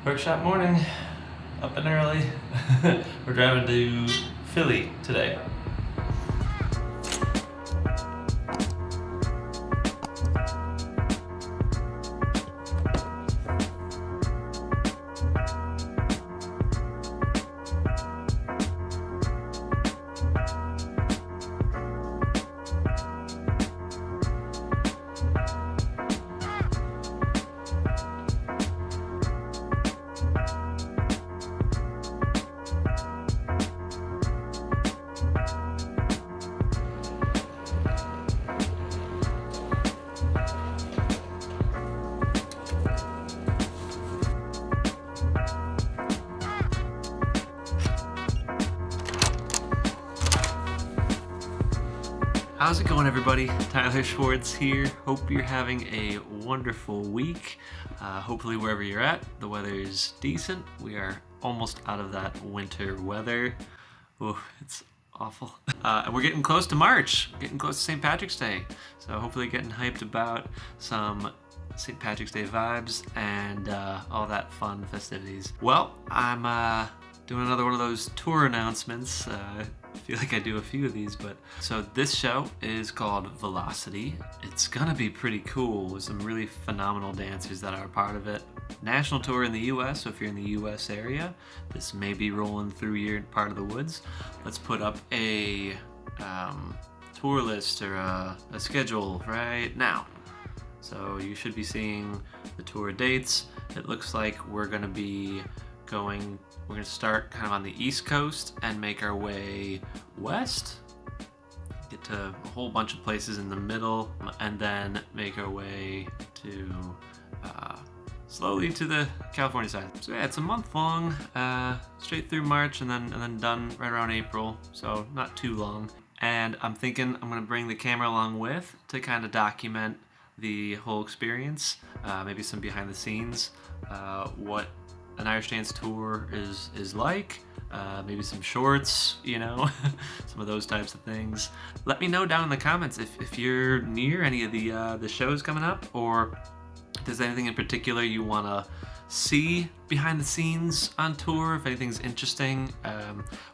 Workshop morning, up and early. We're driving to Philly today. How's it going, everybody? Tyler Schwartz here. Hope you're having a wonderful week. Hopefully wherever you're at, the weather is decent. We are almost out of that winter weather. Oh, it's awful. And we're getting close to March, getting close to St. Patrick's Day. So hopefully getting hyped about some St. Patrick's Day vibes and all that fun festivities. Well, I'm doing another one of those tour announcements. I feel like I do a few of these, but so this show is called Velocity. It's gonna be pretty cool with some really phenomenal dancers that are a part of it. National tour in the US, so if you're in the US area, this may be rolling through your part of the woods. Let's put up a tour list or a schedule right now. So you should be seeing the tour dates. It looks like we're gonna start kind of on the East Coast and make our way west, get to a whole bunch of places in the middle, and then make our way to slowly to the California side. So yeah, it's a month long, straight through March, and then done right around April, so not too long. And I'm thinking I'm gonna bring the camera along with to kind of document the whole experience, maybe some behind the scenes, what an Irish dance tour is like, maybe some shorts, some of those types of things. Let me know down in the comments if you're near any of the shows coming up, or if there's anything in particular you want to see behind the scenes on tour, if anything's interesting,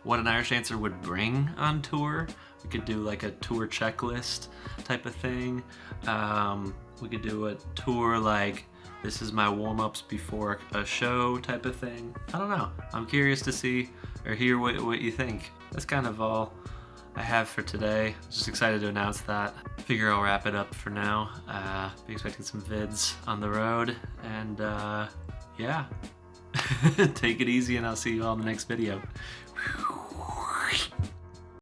what an Irish dancer would bring on tour. We could do like a tour checklist type of thing. We could do a tour like, this is my warm-ups before a show type of thing. I don't know. I'm curious to see or hear what you think. That's kind of all I have for today. Just excited to announce that. Figure I'll wrap it up for now. Be expecting some vids on the road. And yeah, take it easy, and I'll see you all in the next video.